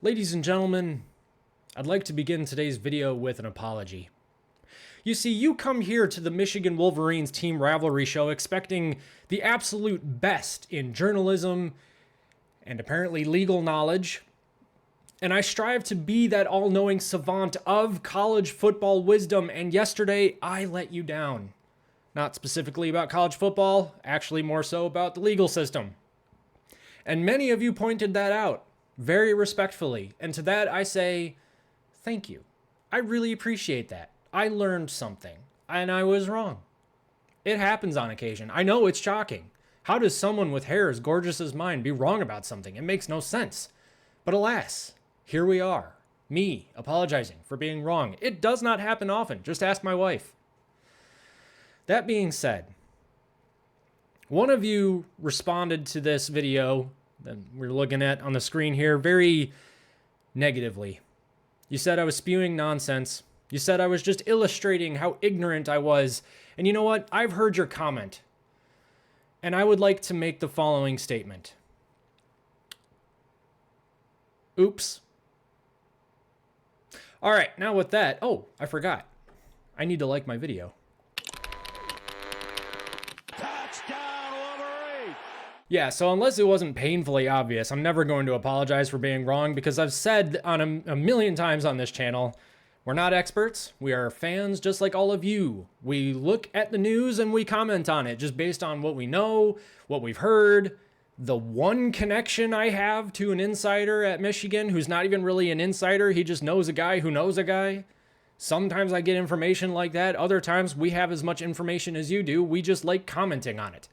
Ladies and gentlemen, I'd like to begin today's video with an apology. You see, you come here to the Michigan Wolverines team rivalry show expecting the absolute best in journalism and apparently legal knowledge, and I strive to be that all-knowing savant of college football wisdom, and yesterday I let you down. Not specifically about college football, actually more so about the legal system. And many of you pointed that out very respectfully, and to that I say, thank you. I really appreciate that. I learned something, and I was wrong. It happens on occasion. I know it's shocking. How does someone with hair as gorgeous as mine be wrong about something? It makes no sense. But alas, here we are. Me apologizing for being wrong. It does not happen often. Just ask my wife. That being said, one of you responded to this video that we're looking at on the screen here very negatively. You said I was spewing nonsense. You said I was just illustrating how ignorant I was. And you know what? I've heard your comment. And I would like to make the following statement. Oops. All right, now with that, oh, I forgot. I need to like my video. Touchdown, Wolverine! Yeah, so unless it wasn't painfully obvious, I'm never going to apologize for being wrong because I've said on a million times on this channel, we're not experts. We are fans just like all of you. We look at the news and we comment on it just based on what we know, what we've heard. The one connection I have to an insider at Michigan who's not even really an insider, he just knows a guy who knows a guy. Sometimes I get information like that. Other times we have as much information as you do. We just like commenting on it.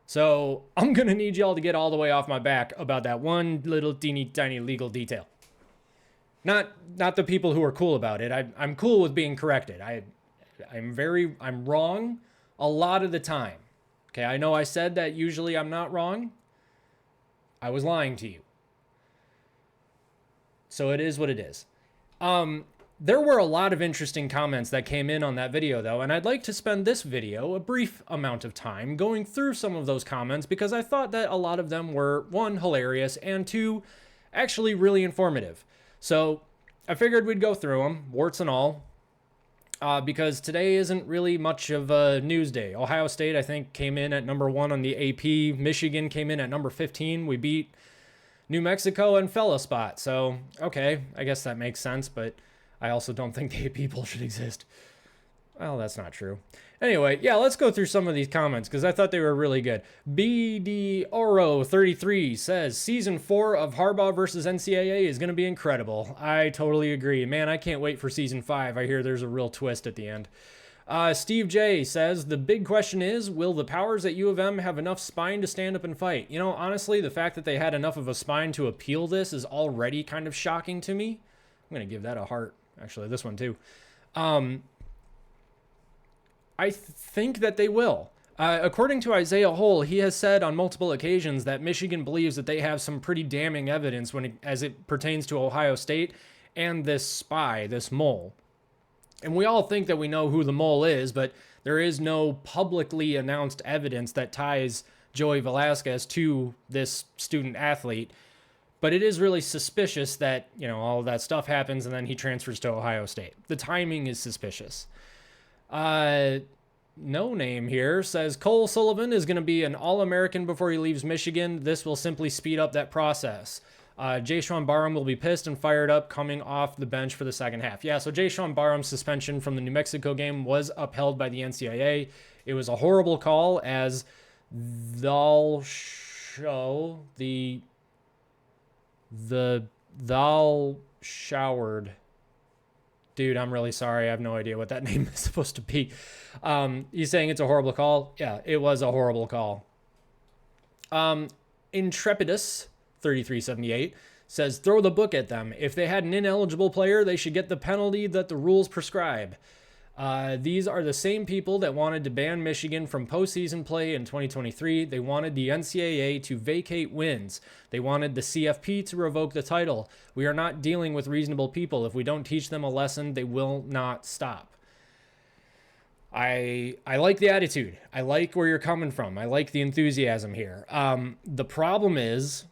So I'm going to need y'all to get all the way off my back about that one little teeny tiny legal detail. Not the people who are cool about it. I'm cool with being corrected. I'm wrong a lot of the time. Okay, I know I said that usually I'm not wrong. I was lying to you. So it is what it is. There were a lot of interesting comments that came in on that video though, and I'd like to spend this video, a brief amount of time, going through some of those comments because I thought that a lot of them were, one, hilarious, and two, actually really informative. So I figured we'd go through them, warts and all, because today isn't really much of a news day. Ohio State, I think, came in at number 1 on the AP. Michigan came in at number 15. We beat New Mexico and fell a spot. So, okay, I guess that makes sense, but I also don't think the AP poll should exist. Well, that's not true. Anyway, yeah, let's go through some of these comments because I thought they were really good. BD Oro 33 says, Season 4 of Harbaugh versus NCAA is going to be incredible. I totally agree. Man, I can't wait for Season 5. I hear there's a real twist at the end. Steve J says, the big question is, will the powers at U of M have enough spine to stand up and fight? You know, honestly, the fact that they had enough of a spine to appeal this is already kind of shocking to me. I'm going to give that a heart. Actually, this one too. I think that they will. According to Isaiah Hull, he has said on multiple occasions that Michigan believes that they have some pretty damning evidence as it pertains to Ohio State and this spy, this mole. And we all think that we know who the mole is, but there is no publicly announced evidence that ties Joey Velasquez to this student athlete. But it is really suspicious that, you know, all of that stuff happens and then he transfers to Ohio State. The timing is suspicious. No name here says Cole Sullivan is going to be an All-American before he leaves Michigan. This will simply speed up that process. Jayshon Barham will be pissed and fired up coming off the bench for the second half. Yeah, so Jayshon Barham's suspension from the New Mexico game was upheld by the NCAA. It was a horrible call as thou showered. Dude, I'm really sorry. I have no idea what that name is supposed to be. He's saying it's a horrible call. Yeah, it was a horrible call. Intrepidus 3378 says, throw the book at them. If they had an ineligible player, they should get the penalty that the rules prescribe. These are the same people that wanted to ban Michigan from postseason play in 2023. They wanted the NCAA to vacate wins. They wanted the CFP to revoke the title. We are not dealing with reasonable people. If we don't teach them a lesson, they will not stop. I like the attitude. I like where you're coming from. I like the enthusiasm here. The problem is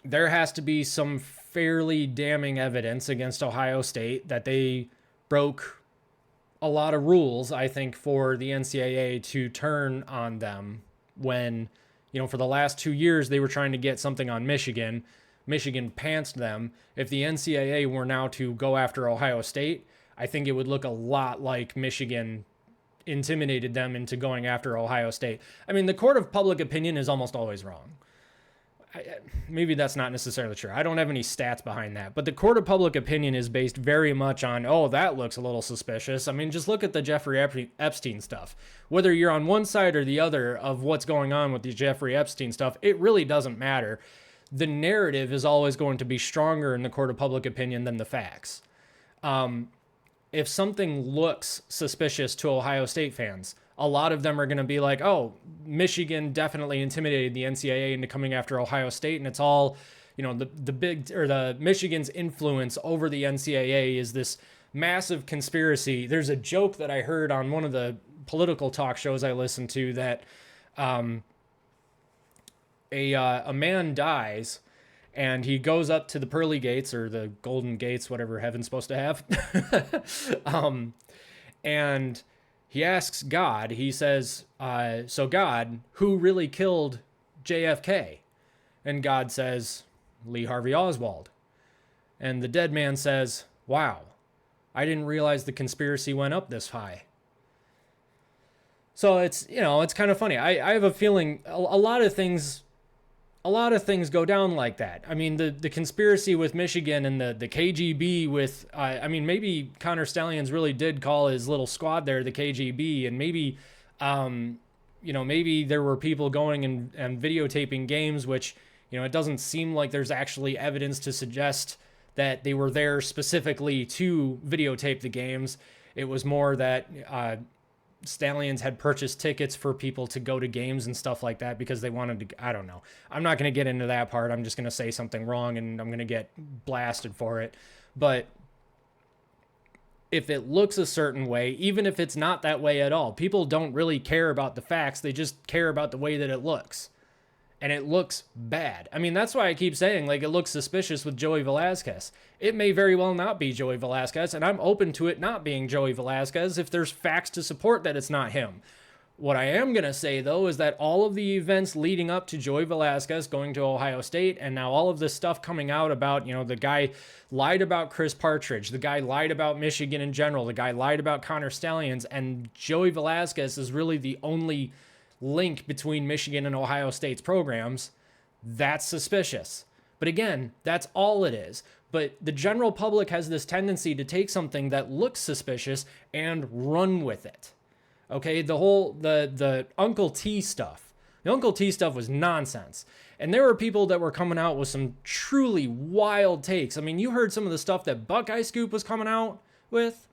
there has to be some fairly damning evidence against Ohio State that they broke a lot of rules, I think, for the NCAA to turn on them when, for the last 2 years, they were trying to get something on Michigan. Michigan pantsed them. If the NCAA were now to go after Ohio State, I think it would look a lot like Michigan intimidated them into going after Ohio State. I mean, the court of public opinion is almost always wrong. Maybe that's not necessarily true. I don't have any stats behind that. But the court of public opinion is based very much on, oh, that looks a little suspicious. I mean, just look at the Jeffrey Epstein stuff. Whether you're on one side or the other of what's going on with the Jeffrey Epstein stuff, it really doesn't matter. The narrative is always going to be stronger in the court of public opinion than the facts. If something looks suspicious to Ohio State fans, a lot of them are going to be like, oh, Michigan definitely intimidated the NCAA into coming after Ohio State. And it's all, the Michigan's influence over the NCAA is this massive conspiracy. There's a joke that I heard on one of the political talk shows I listened to that a man dies and he goes up to the pearly gates or the golden gates, whatever heaven's supposed to have. And he asks God, he says, so God, who really killed JFK? And God says, Lee Harvey Oswald. And the dead man says, wow, I didn't realize the conspiracy went up this high. So it's kind of funny. I have a feeling a lot of things go down like that. I mean, the conspiracy with Michigan and the KGB with, maybe Connor Stallions really did call his little squad there the KGB, and maybe, maybe there were people going and videotaping games, which, it doesn't seem like there's actually evidence to suggest that they were there specifically to videotape the games. It was more that, Stallions had purchased tickets for people to go to games and stuff like that because they wanted to, I don't know. I'm not going to get into that part. I'm just going to say something wrong and I'm going to get blasted for it. But if it looks a certain way, even if it's not that way at all, people don't really care about the facts. They just care about the way that it looks. And it looks bad. I mean, that's why I keep saying, it looks suspicious with Joey Velasquez. It may very well not be Joey Velasquez, and I'm open to it not being Joey Velasquez if there's facts to support that it's not him. What I am going to say, though, is that all of the events leading up to Joey Velasquez going to Ohio State, and now all of this stuff coming out about, the guy lied about Chris Partridge, the guy lied about Michigan in general, the guy lied about Connor Stallions, and Joey Velasquez is really the only link between Michigan and Ohio State's programs. That's suspicious. But again, that's all it is. But the general public has this tendency to take something that looks suspicious and run with it. Okay, the Uncle T stuff. The Uncle T stuff was nonsense. And there were people that were coming out with some truly wild takes. I mean, you heard some of the stuff that Buckeye Scoop was coming out with.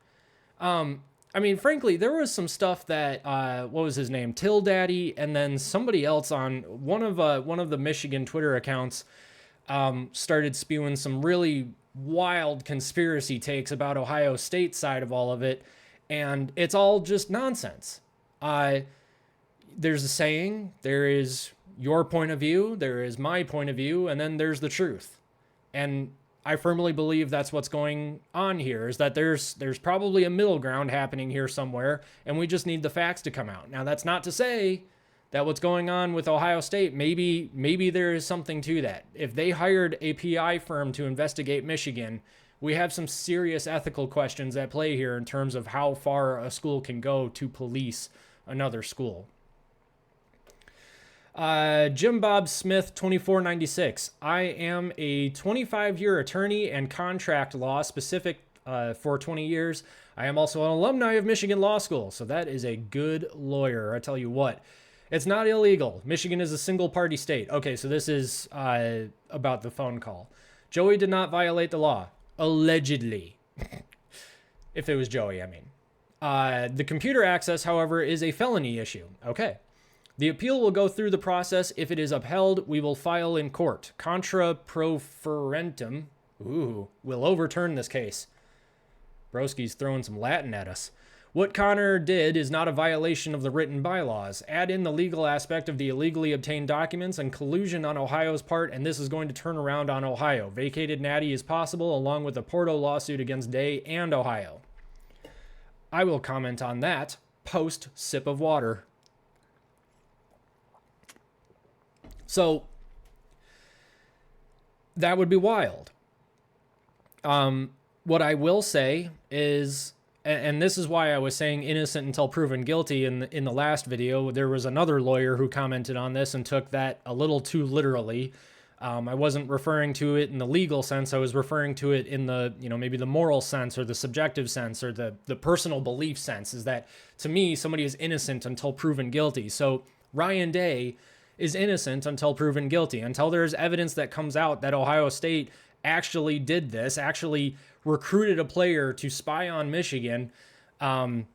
Frankly, there was some stuff that, what was his name? Till Daddy, and then somebody else on one of the Michigan Twitter accounts started spewing some really wild conspiracy takes about Ohio State's side of all of it, and it's all just nonsense. There's a saying, there is your point of view, there is my point of view, and then there's the truth. And I firmly believe that's what's going on here, is that there's probably a middle ground happening here somewhere, and we just need the facts to come out. Now, that's not to say that what's going on with Ohio State, maybe there is something to that. If they hired a PI firm to investigate Michigan, we have some serious ethical questions at play here in terms of how far a school can go to police another school. Jim Bob Smith, 2496. I am a 25-year attorney and contract law specific for 20 years. I am also an alumni of Michigan Law School, so that is a good lawyer. I tell you what, it's not illegal. Michigan is a single-party state. Okay, so this is about the phone call. Joey did not violate the law. Allegedly. If it was Joey, I mean. The computer access, however, is a felony issue. Okay. The appeal will go through the process. If it is upheld, we will file in court. Contra proferentum. We'll overturn this case. Broski's throwing some Latin at us. What Connor did is not a violation of the written bylaws. Add in the legal aspect of the illegally obtained documents and collusion on Ohio's part, and this is going to turn around on Ohio. Vacated natty is possible, along with a Porto lawsuit against Day and Ohio. I will comment on that post sip of water. So that would be wild. What I will say is, and this is why I was saying innocent until proven guilty in the last video. There was another lawyer who commented on this and took that a little too literally. I wasn't referring to it in the legal sense. I was referring to it in the, maybe the moral sense or the subjective sense or the personal belief sense, is that to me, somebody is innocent until proven guilty. So Ryan Day is innocent until proven guilty, until there's evidence that comes out that Ohio State actually did this, actually recruited a player to spy on Michigan. And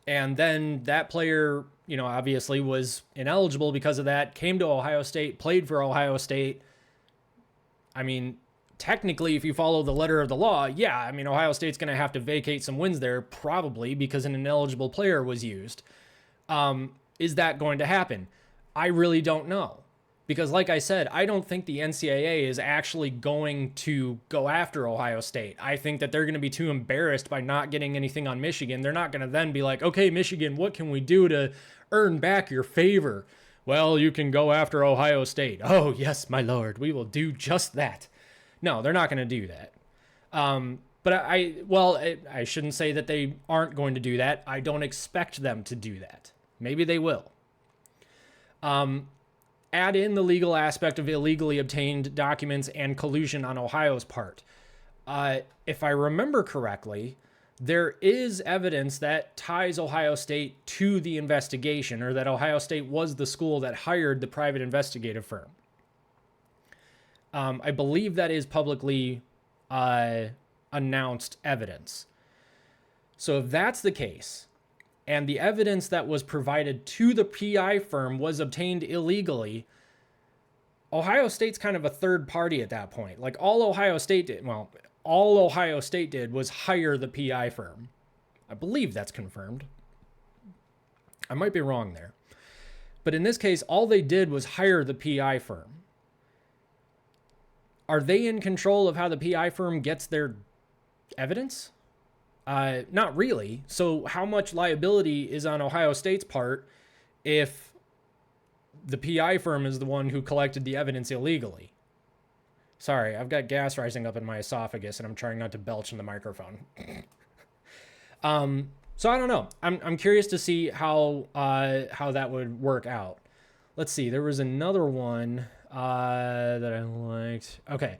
then that player, obviously was ineligible because of that, came to Ohio State, played for Ohio State. I mean, technically, if you follow the letter of the law, yeah, Ohio State's going to have to vacate some wins there, probably because an ineligible player was used. Is that going to happen? I really don't know. Because like I said, I don't think the NCAA is actually going to go after Ohio State. I think that they're going to be too embarrassed by not getting anything on Michigan. They're not going to then be like, okay, Michigan, what can we do to earn back your favor? Well, you can go after Ohio State. Oh, yes, my lord, we will do just that. No, they're not going to do that. But I shouldn't say that they aren't going to do that. I don't expect them to do that. Maybe they will. Add in the legal aspect of illegally obtained documents and collusion on Ohio's part. If I remember correctly, there is evidence that ties Ohio State to the investigation, or that Ohio State was the school that hired the private investigative firm. I believe that is publicly announced evidence. So if that's the case, and the evidence that was provided to the PI firm was obtained illegally, Ohio State's kind of a third party at that point. Like all Ohio State did was hire the PI firm. I believe that's confirmed. I might be wrong there. But in this case, all they did was hire the PI firm. Are they in control of how the PI firm gets their evidence? Not really. So how much liability is on Ohio State's part if the PI firm is the one who collected the evidence illegally? Sorry, I've got gas rising up in my esophagus and I'm trying not to belch in the microphone. So I don't know. I'm curious to see how that would work out. Let's see. There was another one that I liked. Okay.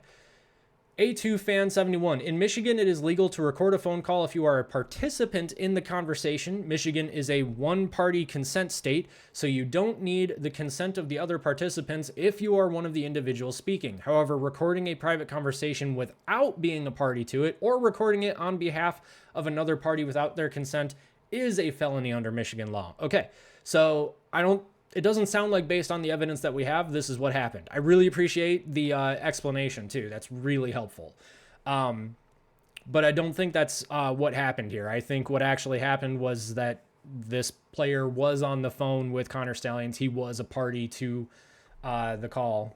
A2 Fan 71. In Michigan, it is legal to record a phone call if you are a participant in the conversation. Michigan is a one-party consent state, so you don't need the consent of the other participants if you are one of the individuals speaking. However, recording a private conversation without being a party to it, or recording it on behalf of another party without their consent, is a felony under Michigan law. Okay, so it doesn't sound like, based on the evidence that we have, this is what happened. I really appreciate the explanation too. That's really helpful. But I don't think that's what happened here. I think what actually happened was that this player was on the phone with Connor Stalions. He was a party to the call.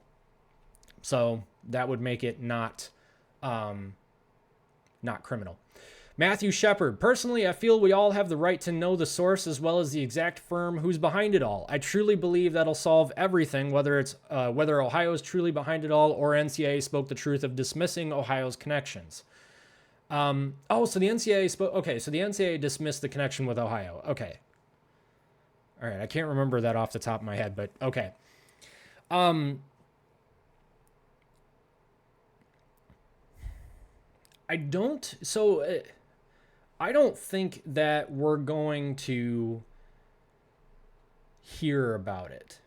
So that would make it not criminal. Matthew Shepard. Personally, I feel we all have the right to know the source as well as the exact firm who's behind it all. I truly believe that'll solve everything, whether Ohio is truly behind it all or NCAA spoke the truth of dismissing Ohio's connections. So the NCAA spoke. Okay, so the NCAA dismissed the connection with Ohio. Okay. All right, I can't remember that off the top of my head, but okay. I don't think that we're going to hear about it.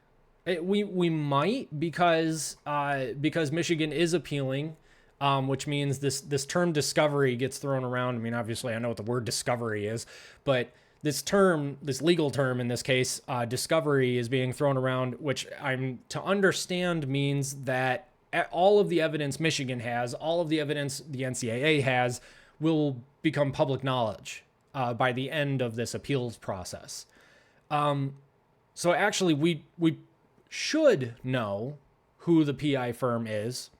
We might, because Michigan is appealing, which means this term discovery gets thrown around. I mean, obviously I know what the word discovery is, but this legal term in this case, discovery, is being thrown around, which I'm to understand means that all of the evidence Michigan has, all of the evidence the NCAA has, will become public knowledge. by the end of this appeals process. So actually, we should know who the PI firm is.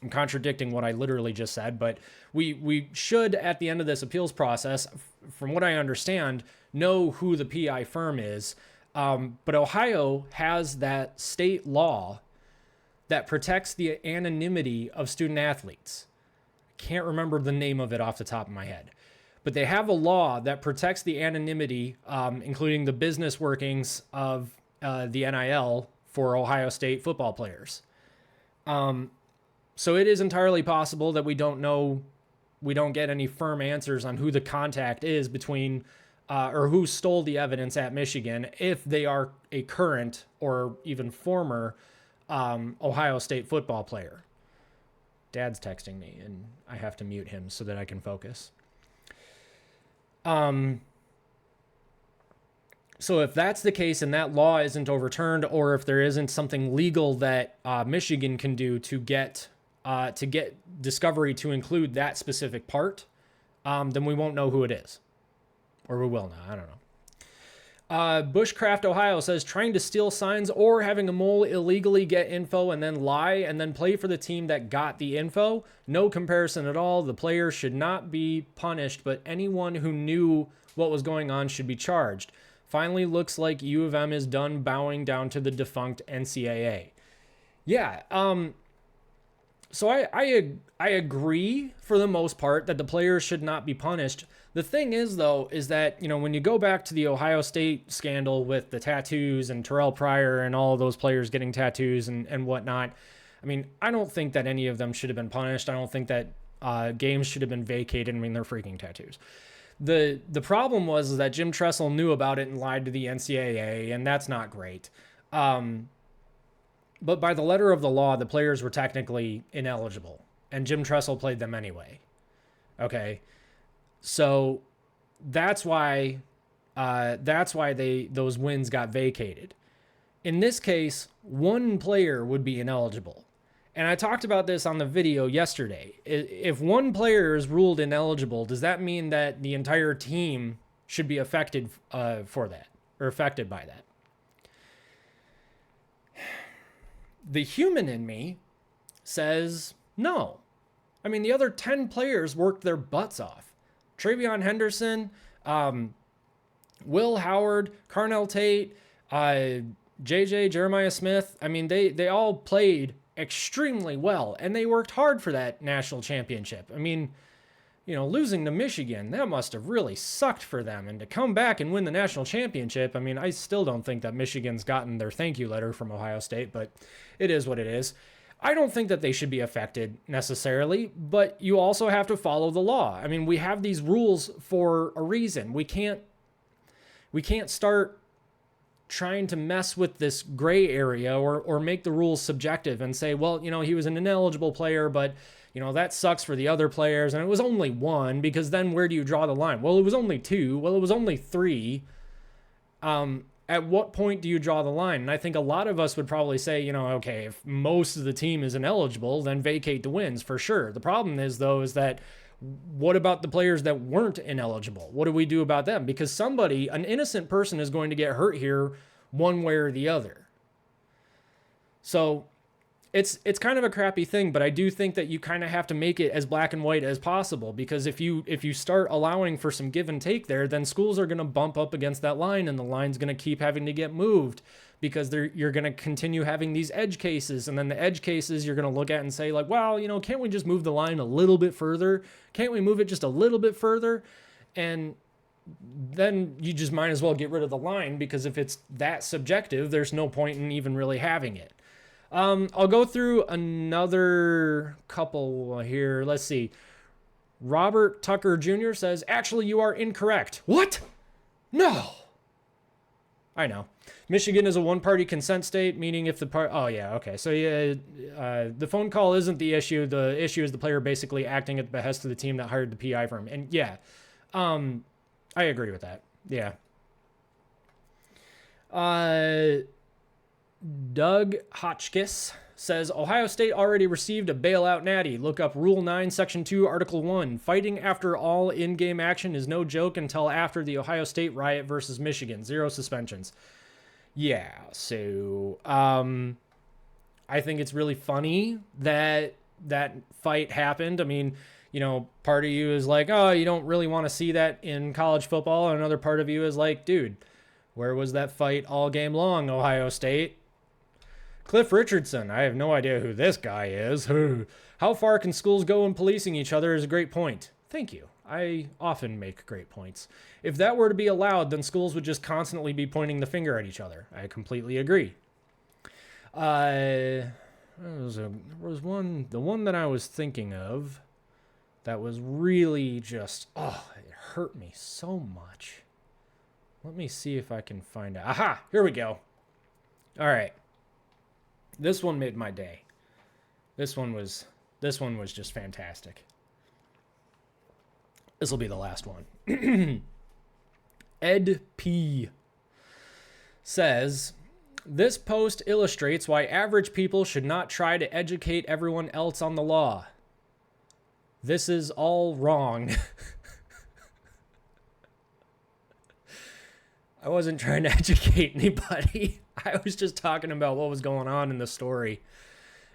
I'm contradicting what I literally just said, but we should, at the end of this appeals process, from what I understand, know who the PI firm is. But Ohio has that state law that protects the anonymity of student athletes. I can't remember the name of it off the top of my head, but they have a law that protects the anonymity, including the business workings of the NIL for Ohio State football players. So it is entirely possible that we don't get any firm answers on who the contact is between, or who stole the evidence at Michigan, if they are a current or even former Ohio State football player. Dad's texting me, and I have to mute him so that I can focus. So if that's the case and that law isn't overturned, or if there isn't something legal that Michigan can do to get discovery to include that specific part, then we won't know who it is. Or we will now. I don't know. Bushcraft Ohio says trying to steal signs or having a mole illegally get info and then lie and then play for the team that got the info. No comparison at all. The player should not be punished, but anyone who knew what was going on should be charged. Finally, looks like U of M is done bowing down to the defunct NCAA. Yeah. So I agree for the most part that the players should not be punished. The thing is, though, is that, when you go back to the Ohio State scandal with the tattoos and Terrell Pryor and all of those players getting tattoos and whatnot, I mean, I don't think that any of them should have been punished. I don't think that games should have been vacated. I mean, they're freaking tattoos. The problem was that Jim Tressel knew about it and lied to the NCAA, and that's not great. But by the letter of the law, the players were technically ineligible, and Jim Tressel played them anyway. Okay, so that's why those wins got vacated. In this case, one player would be ineligible, and I talked about this on the video yesterday. If one player is ruled ineligible, does that mean that the entire team should be affected for that, or affected by that? The human in me says no. I mean, the other 10 players worked their butts off. Travion Henderson, Will Howard, Carnell Tate, JJ, Jeremiah Smith. I mean, they all played extremely well, and they worked hard for that national championship. I mean, losing to Michigan, that must have really sucked for them. And to come back and win the national championship, I mean, I still don't think that Michigan's gotten their thank you letter from Ohio State, but it is what it is. I don't think that they should be affected necessarily, but you also have to follow the law. I mean, we have these rules for a reason. We can't start trying to mess with this gray area or make the rules subjective and say, well, he was an ineligible player, but that sucks for the other players. And it was only one, because then where do you draw the line? Well, it was only two. Well, it was only three. At what point do you draw the line? And I think a lot of us would probably say, okay, if most of the team is ineligible, then vacate the wins for sure. The problem is, though, is that what about the players that weren't ineligible? What do we do about them? Because an innocent person is going to get hurt here one way or the other. So it's kind of a crappy thing, but I do think that you kind of have to make it as black and white as possible, because if you start allowing for some give and take there, then schools are going to bump up against that line, and the line's going to keep having to get moved, because you're going to continue having these edge cases, and then the edge cases you're going to look at and say, like, well, can't we just move the line a little bit further? Can't we move it just a little bit further? And then you just might as well get rid of the line, because if it's that subjective, there's no point in even really having it. I'll go through another couple here. Let's see. Robert Tucker Jr. says, actually, you are incorrect. What? No. I know. Michigan is a one-party consent state, meaning if the oh, yeah, okay. So, yeah, the phone call isn't the issue. The issue is the player basically acting at the behest of the team that hired the PI firm. And, yeah, I agree with that. Yeah. Doug Hotchkiss says, Ohio State already received a bailout natty. Look up Rule 9, Section 2, Article 1. Fighting after all in-game action is no joke until after the Ohio State riot versus Michigan. 0 suspensions. Yeah, so I think it's really funny that that fight happened. I mean, you know, part of you is like, oh, you don't really want to see that in college football. And another part of you is like, dude, where was that fight all game long, Ohio State? Cliff Richardson, I have no idea who this guy is. How far can schools go in policing each other is a great point. Thank you. I often make great points. If that were to be allowed, then schools would just constantly be pointing the finger at each other. I completely agree. There was the one that I was thinking of that was really just, it hurt me so much. Let me see if I can find it. Aha, here we go. All right. This one made my day. This one was just fantastic. This will be the last one. Ed P says, this post illustrates why average people should not try to educate everyone else on the law. This is all wrong. I wasn't trying to educate anybody. I was just talking about what was going on in the story.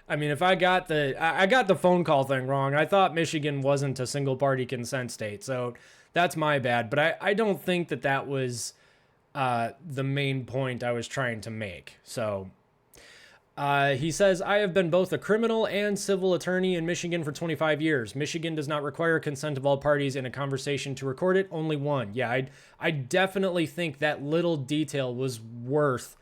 I mean, if I got the phone call thing wrong, I thought Michigan wasn't a single party consent state. So that's my bad. But I don't think that was the main point I was trying to make. So he says, I have been both a criminal and civil attorney in Michigan for 25 years. Michigan does not require consent of all parties in a conversation to record it, only one. Yeah, I definitely think that little detail was worth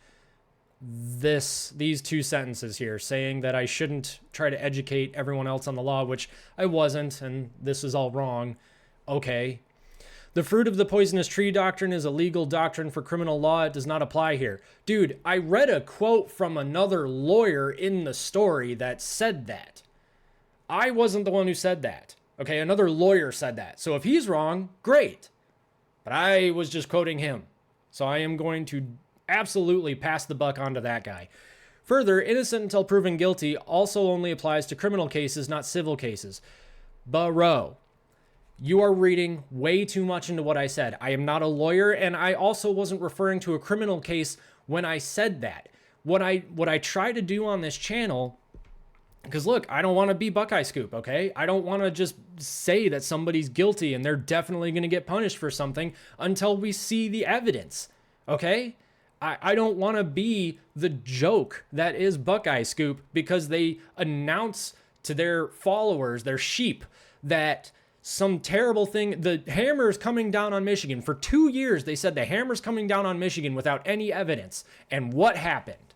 these two sentences here, saying that I shouldn't try to educate everyone else on the law, which I wasn't, and this is all wrong. Okay. The fruit of the poisonous tree doctrine is a legal doctrine for criminal law. It does not apply here. Dude, I read a quote from another lawyer in the story that said that. I wasn't the one who said that. Okay, another lawyer said that. So if he's wrong, great. But I was just quoting him. So I am going to absolutely pass the buck on to that guy. Further, innocent until proven guilty also only applies to criminal cases, not civil cases. Bro, you are reading way too much into what I said. I am not a lawyer, and I also wasn't referring to a criminal case when I said that. What I try to do on this channel, because look, I don't want to be Buckeye Scoop, okay? I don't want to just say that somebody's guilty and they're definitely going to get punished for something until we see the evidence, okay? I don't want to be the joke that is Buckeye Scoop because they announce to their followers, their sheep, that some terrible thing, the hammer's coming down on Michigan. For 2 years, they said the hammer's coming down on Michigan without any evidence. And what happened?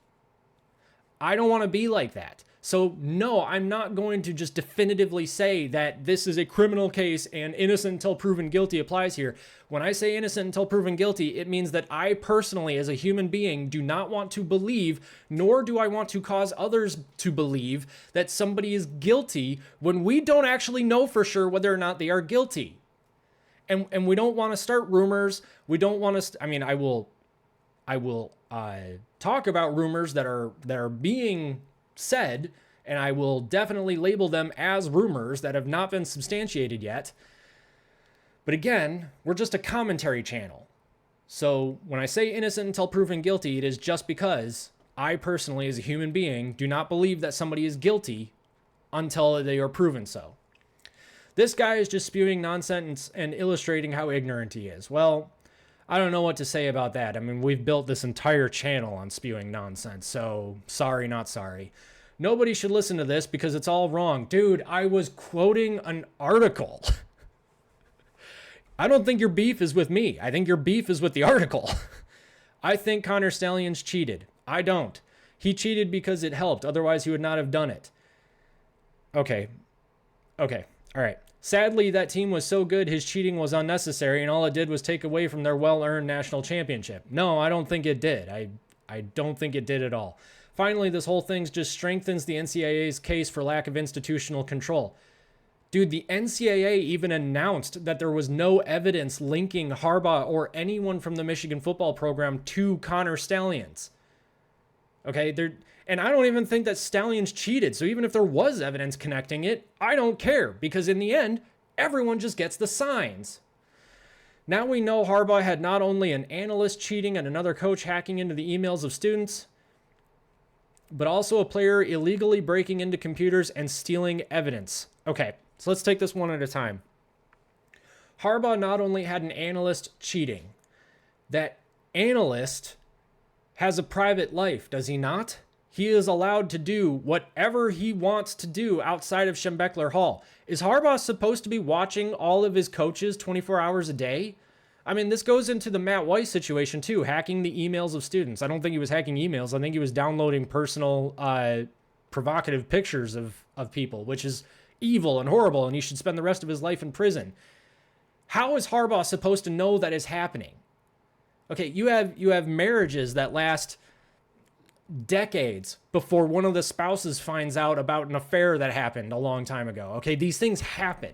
I don't want to be like that. So no, I'm not going to just definitively say that this is a criminal case and innocent until proven guilty applies here. When I say innocent until proven guilty, it means that I personally, as a human being, do not want to believe, nor do I want to cause others to believe that somebody is guilty when we don't actually know for sure whether or not they are guilty. And we don't want to start rumors. We don't want to, I will talk about rumors that are being said, and I will definitely label them as rumors that have not been substantiated yet. But again, we're just a commentary channel. So when I say innocent until proven guilty, it is just because I personally, as a human being, do not believe that somebody is guilty until they are proven so. This guy is just spewing nonsense and illustrating how ignorant he is. Well, I don't know what to say about that. I mean, we've built this entire channel on spewing nonsense, so sorry, not sorry. Nobody should listen to this because it's all wrong. Dude, I was quoting an article. I don't think your beef is with me. I think your beef is with the article. I think Connor Stalions cheated. I don't. He cheated because it helped. Otherwise, he would not have done it. Okay. All right. Sadly, that team was so good, his cheating was unnecessary, and all it did was take away from their well-earned national championship. No, I don't think it did. I don't think it did at all. Finally, this whole thing just strengthens the NCAA's case for lack of institutional control. Dude, the NCAA even announced that there was no evidence linking Harbaugh or anyone from the Michigan football program to Connor Stalions. Okay, And I don't even think that Stalions cheated. So even if there was evidence connecting it, I don't care, because in the end, everyone just gets the signs. Now we know Harbaugh had not only an analyst cheating and another coach hacking into the emails of students, but also a player illegally breaking into computers and stealing evidence. Okay, so let's take this one at a time. Harbaugh not only had an analyst cheating, that analyst has a private life, does he not? He is allowed to do whatever he wants to do outside of Schembechler Hall. Is Harbaugh supposed to be watching all of his coaches 24 hours a day? I mean, this goes into the Matt Weiss situation too, hacking the emails of students. I don't think he was hacking emails. I think he was downloading personal provocative pictures of people, which is evil and horrible, and he should spend the rest of his life in prison. How is Harbaugh supposed to know that is happening? Okay, you have marriages that last decades before one of the spouses finds out about an affair that happened a long time ago. Okay, these things happen.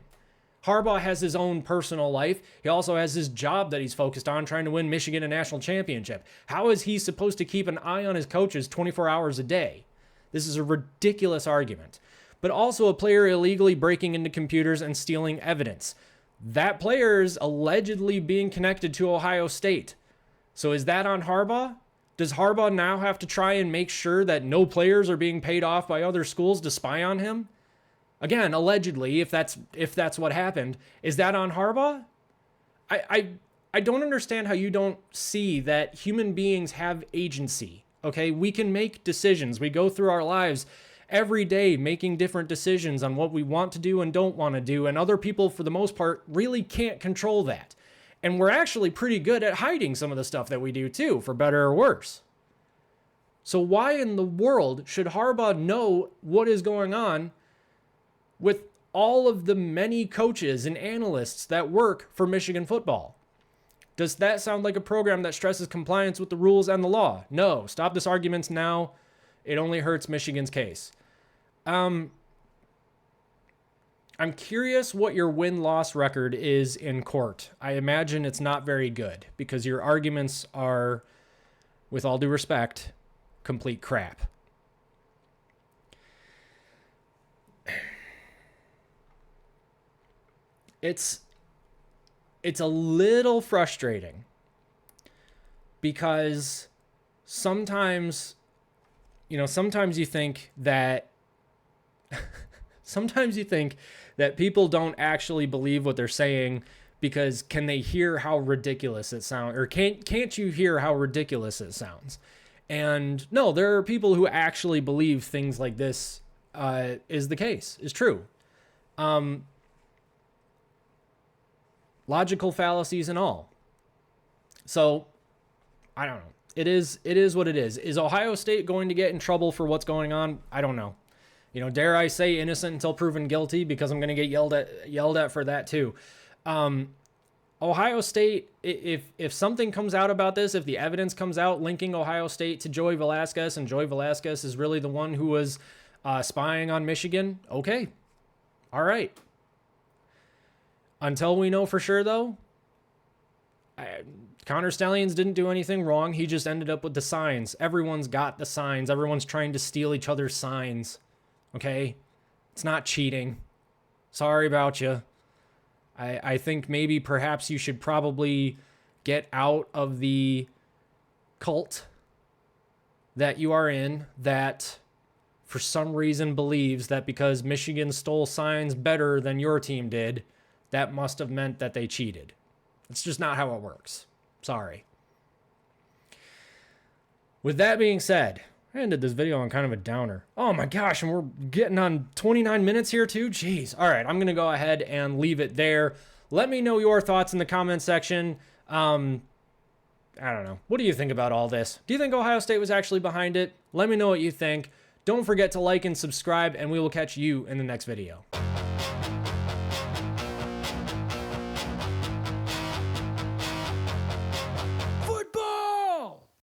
Harbaugh has his own personal life. He also has his job that he's focused on, trying to win Michigan a national championship. How is he supposed to keep an eye on his coaches 24 hours a day? This is a ridiculous argument. But also a player illegally breaking into computers and stealing evidence. That player is allegedly being connected to Ohio State. So is that on Harbaugh? Does Harbaugh now have to try and make sure that no players are being paid off by other schools to spy on him? Again, allegedly, if that's what happened, is that on Harbaugh? I don't understand how you don't see that human beings have agency. Okay, we can make decisions. We go through our lives every day making different decisions on what we want to do and don't want to do, and other people, for the most part, really can't control that. And we're actually pretty good at hiding some of the stuff that we do too, for better or worse. So why in the world should Harbaugh know what is going on with all of the many coaches and analysts that work for Michigan football? Does that sound like a program that stresses compliance with the rules and the law? No. Stop this argument now. It only hurts Michigan's case. I'm curious what your win-loss record is in court. I imagine it's not very good because your arguments are, with all due respect, complete crap. It's a little frustrating because sometimes you think that people don't actually believe what they're saying because can they hear how ridiculous it sounds, or can't you hear how ridiculous it sounds? And no, there are people who actually believe things like this is the case, is true. Logical fallacies and all. So, I don't know. It is what it is. Is Ohio State going to get in trouble for what's going on? I don't know. Dare I say innocent until proven guilty, because I'm going to get yelled at for that too. Ohio State, if something comes out about this, if the evidence comes out linking Ohio State to Joey Velasquez, and Joey Velasquez is really the one who was spying on Michigan, okay. All right. Until we know for sure, though, Connor Stalions didn't do anything wrong. He just ended up with the signs. Everyone's got the signs. Everyone's trying to steal each other's signs. Okay? It's not cheating. Sorry about you. I think maybe perhaps you should probably get out of the cult that you are in, that for some reason believes that because Michigan stole signs better than your team did, that must have meant that they cheated. It's just not how it works. Sorry. With that being said, I ended this video on kind of a downer. Oh my gosh, and we're getting on 29 minutes here too? Jeez. All right, I'm going to go ahead and leave it there. Let me know your thoughts in the comment section. I don't know. What do you think about all this? Do you think Ohio State was actually behind it? Let me know what you think. Don't forget to like and subscribe, and we will catch you in the next video.